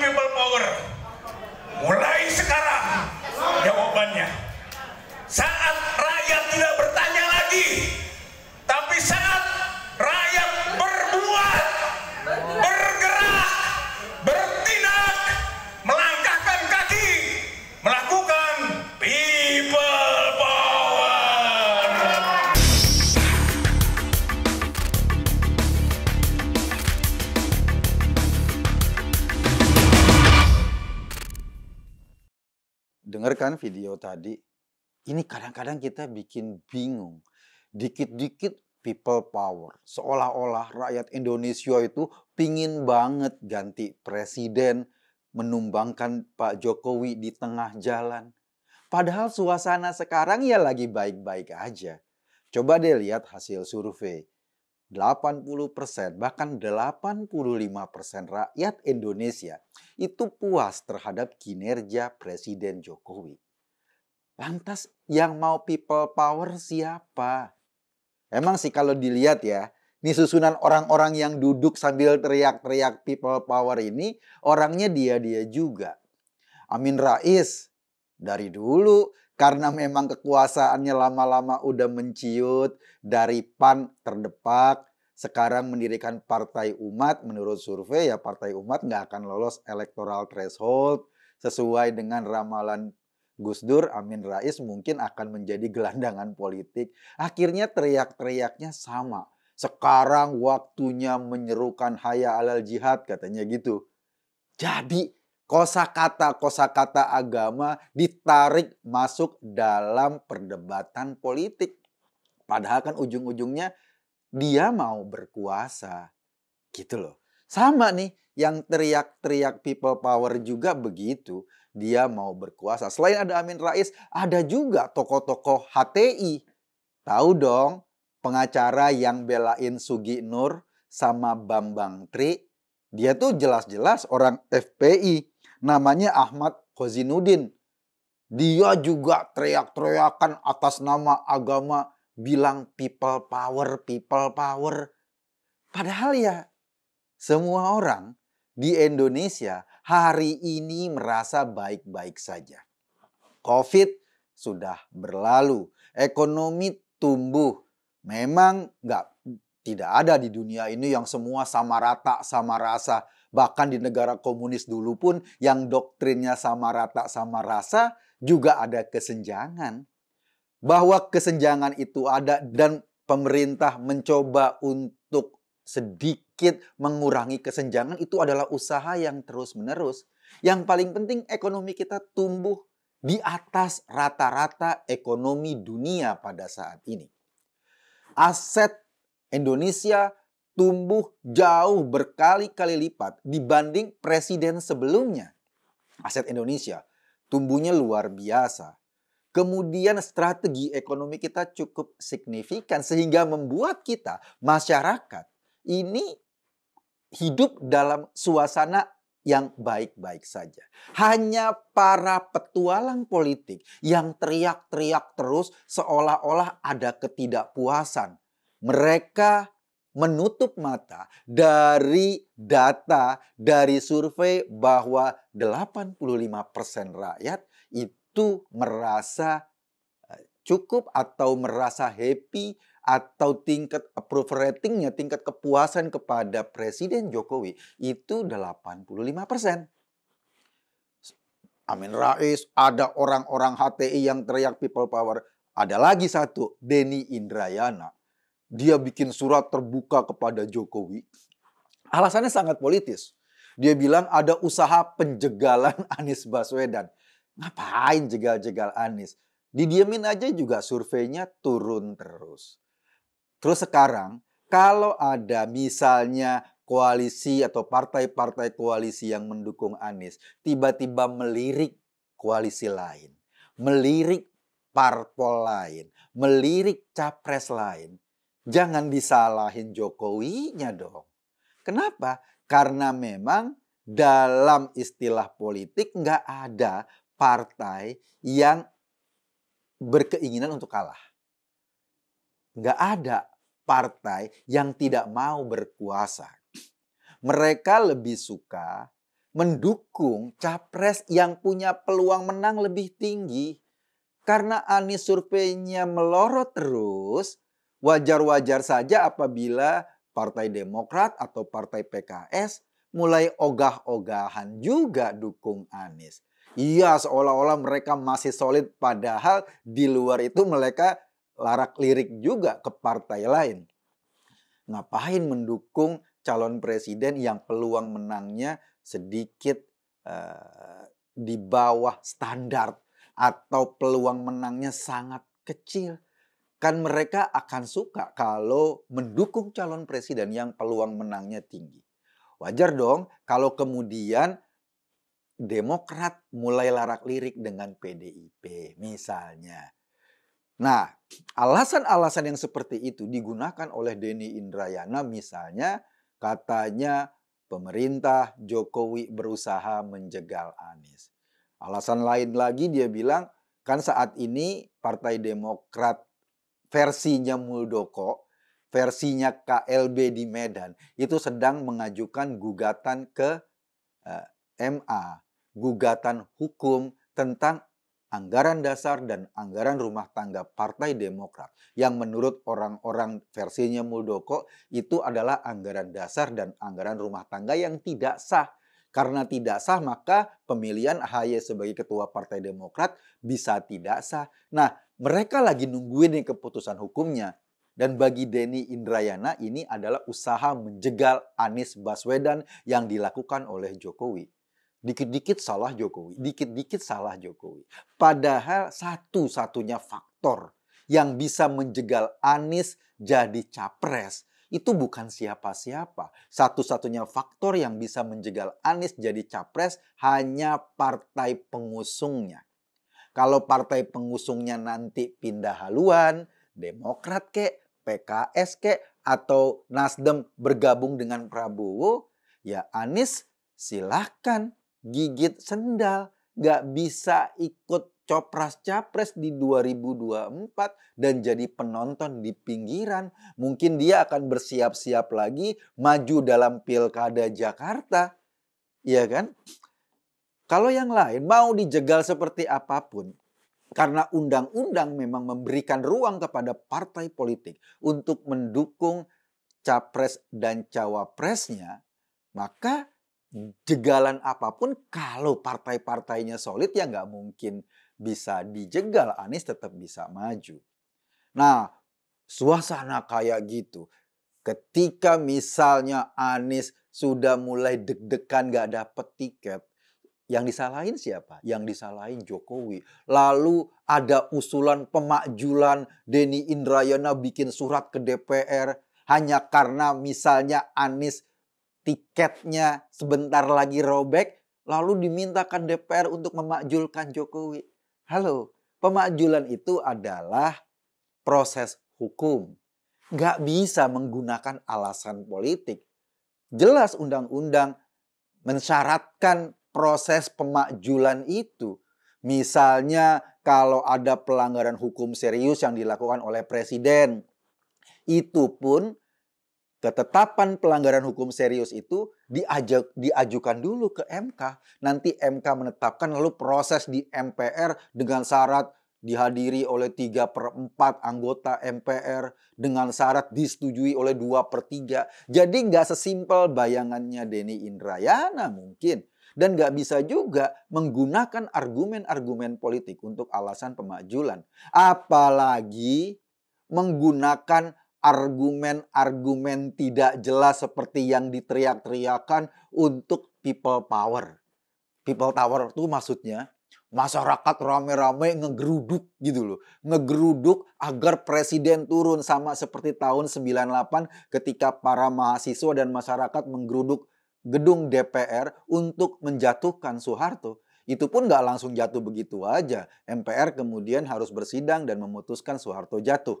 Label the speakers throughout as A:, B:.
A: people power? Mulai sekarang jawabannya. Saat rakyat tidak bertanya lagi, tapi saat rakyat berbuat, bergerak, bertindak, melangkahkan kaki, melakukan people power.
B: Dengarkan video tadi. Ini kadang-kadang kita bikin bingung. Dikit-dikit people power. Seolah-olah rakyat Indonesia itu pingin banget ganti presiden, menumbangkan Pak Jokowi di tengah jalan. Padahal suasana sekarang ya lagi baik-baik aja. Coba deh lihat hasil survei. 80%, bahkan 85% rakyat Indonesia itu puas terhadap kinerja Presiden Jokowi. Lantas yang mau people power siapa? Emang sih kalau dilihat ya, ini susunan orang-orang yang duduk sambil teriak-teriak people power ini, orangnya dia-dia juga. Amin Rais, dari dulu karena memang kekuasaannya lama-lama udah menciut, dari PAN terdepak, sekarang mendirikan Partai Umat. Menurut survei ya Partai Umat nggak akan lolos electoral threshold. Sesuai dengan ramalan Gus Dur, Amin Rais mungkin akan menjadi gelandangan politik. Akhirnya teriak-teriaknya sama. Sekarang waktunya menyerukan hayya alal jihad, katanya gitu. Jadi kosakata agama ditarik masuk dalam perdebatan politik. Padahal kan ujung-ujungnya dia mau berkuasa. Gitu loh. Sama nih yang teriak-teriak people power juga begitu. Dia mau berkuasa. Selain ada Amin Rais, ada juga tokoh-tokoh HTI. Tahu dong, pengacara yang belain Sugi Nur sama Bambang Tri. Dia tuh jelas-jelas orang FPI. Namanya Ahmad Khozinuddin. Dia juga teriak-teriakan atas nama agama, bilang people power, people power. Padahal ya semua orang di Indonesia hari ini merasa baik-baik saja. COVID sudah berlalu, ekonomi tumbuh. Memang tidak ada di dunia ini yang semua sama rata, sama rasa. Bahkan di negara komunis dulu pun yang doktrinnya sama rata, sama rasa juga ada kesenjangan. Bahwa kesenjangan itu ada dan pemerintah mencoba untuk sedikit mengurangi kesenjangan itu adalah usaha yang terus-menerus. Yang paling penting ekonomi kita tumbuh di atas rata-rata ekonomi dunia pada saat ini. Aset Indonesia tumbuh jauh berkali-kali lipat dibanding presiden sebelumnya. Aset Indonesia tumbuhnya luar biasa. Kemudian strategi ekonomi kita cukup signifikan sehingga membuat kita, masyarakat, ini hidup dalam suasana yang baik-baik saja. Hanya para petualang politik yang teriak-teriak terus seolah-olah ada ketidakpuasan. Mereka menutup mata dari data, dari survei bahwa 85% rakyat itu merasa cukup atau merasa happy atau tingkat approval ratingnya, tingkat kepuasan kepada Presiden Jokowi itu 85%. Amin Rais, ada orang-orang HTI yang teriak people power. Ada lagi satu, Denny Indrayana. Dia bikin surat terbuka kepada Jokowi. Alasannya sangat politis. Dia bilang ada usaha penjegalan Anies Baswedan. Ngapain jegal-jegal Anies? Didiemin aja juga surveinya turun terus. Terus sekarang kalau ada misalnya koalisi atau partai-partai koalisi yang mendukung Anies tiba-tiba melirik koalisi lain, melirik parpol lain, melirik capres lain, jangan disalahin Jokowinya dong. Kenapa? Karena memang dalam istilah politik nggak ada partai yang berkeinginan untuk kalah. Nggak ada partai yang tidak mau berkuasa. Mereka lebih suka mendukung capres yang punya peluang menang lebih tinggi. Karena Anies surveinya melorot terus, wajar-wajar saja apabila Partai Demokrat atau Partai PKS mulai ogah-ogahan juga dukung Anies. Iya, seolah-olah mereka masih solid, padahal di luar itu mereka larak-lirik juga ke partai lain. Ngapain mendukung calon presiden yang peluang menangnya sedikit di bawah standar atau peluang menangnya sangat kecil? Kan mereka akan suka kalau mendukung calon presiden yang peluang menangnya tinggi. Wajar dong kalau kemudian Demokrat mulai larak-lirik dengan PDIP misalnya. Nah, alasan-alasan yang seperti itu digunakan oleh Denny Indrayana misalnya, katanya pemerintah Jokowi berusaha menjegal Anies. Alasan lain lagi dia bilang, kan saat ini Partai Demokrat versinya Muldoko, versinya KLB di Medan, itu sedang mengajukan gugatan ke MA, gugatan hukum tentang anggaran dasar dan anggaran rumah tangga Partai Demokrat, yang menurut orang-orang versinya Muldoko itu adalah anggaran dasar dan anggaran rumah tangga yang tidak sah. Karena tidak sah, maka pemilihan AHY sebagai ketua Partai Demokrat bisa tidak sah. Nah, mereka lagi nungguin nih keputusan hukumnya. Dan bagi Denny Indrayana ini adalah usaha menjegal Anies Baswedan yang dilakukan oleh Jokowi. Dikit-dikit salah Jokowi, dikit-dikit salah Jokowi. Padahal satu-satunya faktor yang bisa menjegal Anies jadi capres itu bukan siapa-siapa. Satu-satunya faktor yang bisa menjegal Anies jadi capres hanya partai pengusungnya. Kalau partai pengusungnya nanti pindah haluan, Demokrat kek, PKS kek, atau Nasdem bergabung dengan Prabowo, ya Anies silahkan gigit sendal, nggak bisa ikut copras-capres di 2024 dan jadi penonton di pinggiran. Mungkin dia akan bersiap-siap lagi maju dalam Pilkada Jakarta, ya kan? Kalau yang lain mau dijegal seperti apapun, karena undang-undang memang memberikan ruang kepada partai politik untuk mendukung capres dan cawapresnya, maka jegalan apapun kalau partai-partainya solid ya nggak mungkin bisa dijegal. Anies tetap bisa maju. Nah, suasana kayak gitu, ketika misalnya Anies sudah mulai deg-degan nggak dapet tiket, yang disalahin siapa? Yang disalahin Jokowi. Lalu ada usulan pemakjulan Denny Indrayana bikin surat ke DPR hanya karena misalnya Anies tiketnya sebentar lagi robek, lalu dimintakan DPR untuk memakjulkan Jokowi. Halo, pemakjulan itu adalah proses hukum. Nggak bisa menggunakan alasan politik. Jelas undang-undang mensyaratkan proses pemakjulan itu. Misalnya kalau ada pelanggaran hukum serius yang dilakukan oleh presiden, itu pun ketetapan pelanggaran hukum serius itu diajukan dulu ke MK. Nanti MK menetapkan, lalu proses di MPR dengan syarat dihadiri oleh 3/4 anggota MPR, dengan syarat disetujui oleh 2/3. Jadi nggak sesimpel bayangannya Denny Indrayana mungkin. Dan nggak bisa juga menggunakan argumen-argumen politik untuk alasan pemakjulan. Apalagi menggunakan argumen-argumen tidak jelas seperti yang diteriak-teriakan untuk people power. People power itu maksudnya masyarakat rame-rame ngegeruduk gitu loh. Ngegeruduk agar presiden turun, sama seperti tahun 98 ketika para mahasiswa dan masyarakat menggeruduk gedung DPR untuk menjatuhkan Soeharto. Itu pun nggak langsung jatuh begitu aja. MPR kemudian harus bersidang dan memutuskan Soeharto jatuh.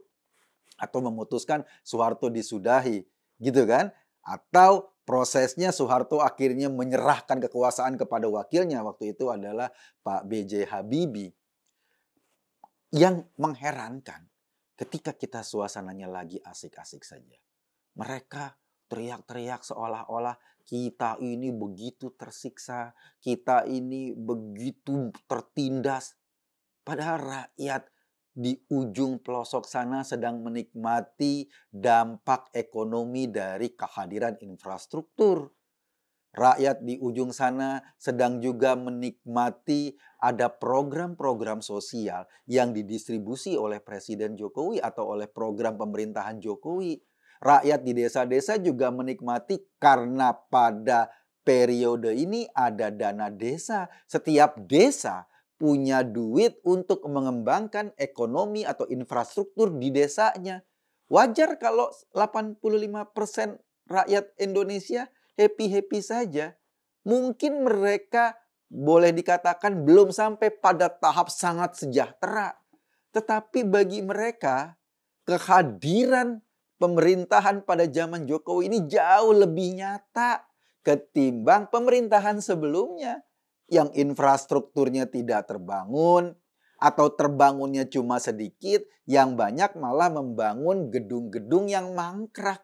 B: Atau memutuskan Soeharto disudahi, gitu kan? Atau prosesnya Soeharto akhirnya menyerahkan kekuasaan kepada wakilnya, waktu itu adalah Pak B.J. Habibie. Yang mengherankan, ketika kita suasananya lagi asik-asik saja, mereka teriak-teriak seolah-olah kita ini begitu tersiksa, kita ini begitu tertindas. Padahal rakyat di ujung pelosok sana sedang menikmati dampak ekonomi dari kehadiran infrastruktur. Rakyat di ujung sana sedang juga menikmati ada program-program sosial yang didistribusi oleh Presiden Jokowi atau oleh program pemerintahan Jokowi. Rakyat di desa-desa juga menikmati karena pada periode ini ada dana desa. Setiap desa punya duit untuk mengembangkan ekonomi atau infrastruktur di desanya. Wajar kalau 85% rakyat Indonesia happy-happy saja. Mungkin mereka boleh dikatakan belum sampai pada tahap sangat sejahtera. Tetapi bagi mereka, kehadiran pemerintahan pada zaman Jokowi ini jauh lebih nyata ketimbang pemerintahan sebelumnya yang infrastrukturnya tidak terbangun atau terbangunnya cuma sedikit, yang banyak malah membangun gedung-gedung yang mangkrak,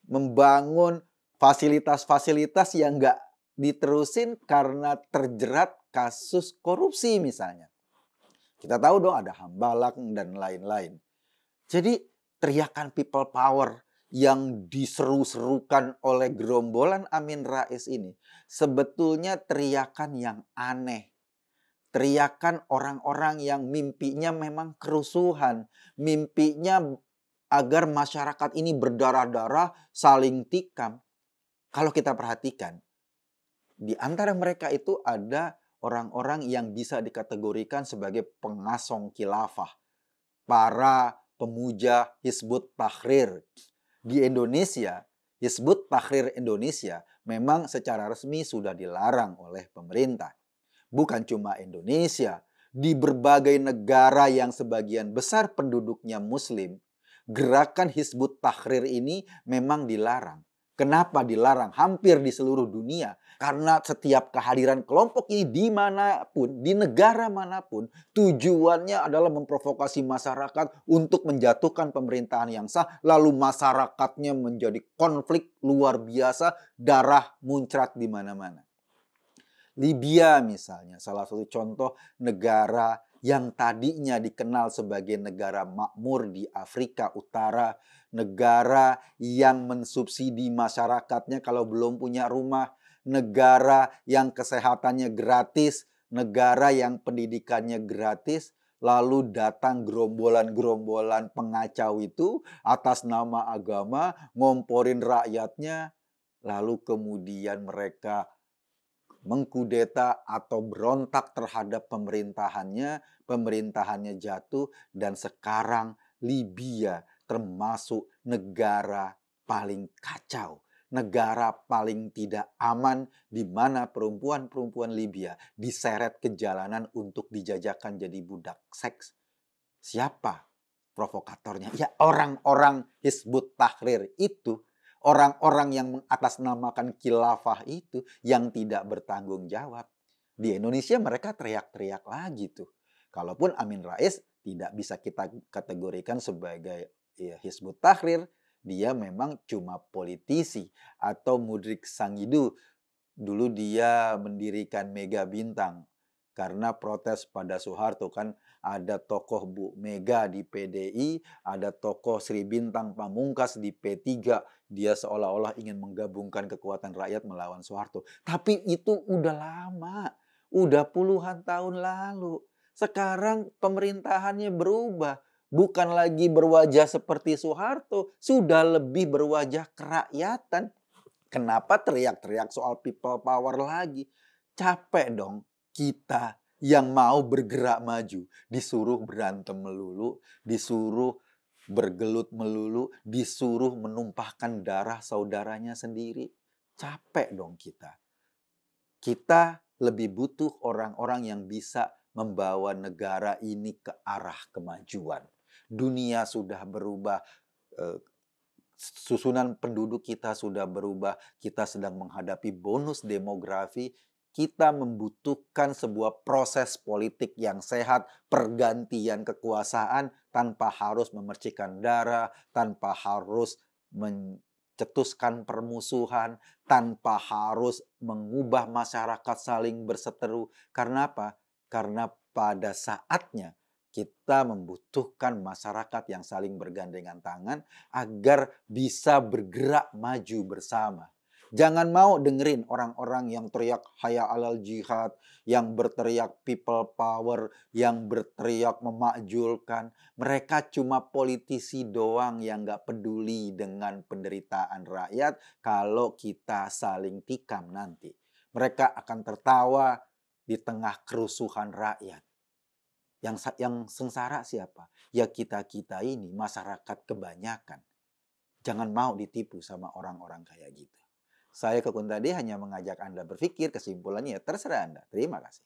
B: membangun fasilitas-fasilitas yang nggak diterusin karena terjerat kasus korupsi misalnya. Kita tahu dong ada Hambalang dan lain-lain. Jadi teriakan people power yang diseru-serukan oleh gerombolan Amin Rais ini sebetulnya teriakan yang aneh. Teriakan orang-orang yang mimpinya memang kerusuhan, mimpinya agar masyarakat ini berdarah-darah, saling tikam. Kalau kita perhatikan, di antara mereka itu ada orang-orang yang bisa dikategorikan sebagai pengasong khilafah, para pemuja Hizbut Tahrir. Di Indonesia, Hizbut Tahrir Indonesia memang secara resmi sudah dilarang oleh pemerintah. Bukan cuma Indonesia, di berbagai negara yang sebagian besar penduduknya Muslim, gerakan Hizbut Tahrir ini memang dilarang. Kenapa dilarang? Hampir di seluruh dunia. Karena setiap kehadiran kelompok ini dimanapun, di negara manapun, tujuannya adalah memprovokasi masyarakat untuk menjatuhkan pemerintahan yang sah. Lalu masyarakatnya menjadi konflik luar biasa, darah muncrat di mana-mana. Libya misalnya, salah satu contoh negara yang tadinya dikenal sebagai negara makmur di Afrika Utara, negara yang mensubsidi masyarakatnya kalau belum punya rumah, negara yang kesehatannya gratis, negara yang pendidikannya gratis, lalu datang gerombolan-gerombolan pengacau itu atas nama agama, ngomporin rakyatnya, lalu kemudian mereka mengkudeta atau berontak terhadap pemerintahannya jatuh, dan sekarang Libya termasuk negara paling kacau, negara paling tidak aman di mana perempuan-perempuan Libya diseret ke jalanan untuk dijajakan jadi budak seks. Siapa provokatornya? Ya orang-orang Hizbut Tahrir itu. Orang-orang yang mengatasnamakan khilafah itu yang tidak bertanggung jawab. Di Indonesia mereka teriak-teriak lagi tuh. Kalaupun Amin Rais tidak bisa kita kategorikan sebagai Hizbut Tahrir, dia memang cuma politisi. Atau Mudrik Sangidu, dulu dia mendirikan Mega Bintang karena protes pada Soeharto. Kan ada tokoh Bu Mega di PDI, ada tokoh Sri Bintang Pamungkas di P3. Dia seolah-olah ingin menggabungkan kekuatan rakyat melawan Soeharto. Tapi itu udah lama, udah puluhan tahun lalu. Sekarang pemerintahannya berubah. Bukan lagi berwajah seperti Soeharto, sudah lebih berwajah kerakyatan. Kenapa teriak-teriak soal people power lagi? Capek dong kita yang mau bergerak maju, disuruh berantem melulu, disuruh bergelut melulu, disuruh menumpahkan darah saudaranya sendiri. Capek dong kita. Kita lebih butuh orang-orang yang bisa membawa negara ini ke arah kemajuan. Dunia sudah berubah, susunan penduduk kita sudah berubah, kita sedang menghadapi bonus demografi. Kita membutuhkan sebuah proses politik yang sehat, pergantian kekuasaan tanpa harus memercikan darah, tanpa harus cetuskan permusuhan, tanpa harus mengubah masyarakat saling berseteru. Karena apa? Karena pada saatnya kita membutuhkan masyarakat yang saling bergandengan tangan agar bisa bergerak maju bersama. Jangan mau dengerin orang-orang yang teriak hayya alal jihad, yang berteriak people power, yang berteriak memakjulkan. Mereka cuma politisi doang yang gak peduli dengan penderitaan rakyat kalau kita saling tikam nanti. Mereka akan tertawa di tengah kerusuhan rakyat. Yang sengsara siapa? Ya kita-kita ini, masyarakat kebanyakan. Jangan mau ditipu sama orang-orang kayak gitu. Saya Kekun tadi hanya mengajak Anda berpikir, kesimpulannya ya terserah Anda. Terima kasih.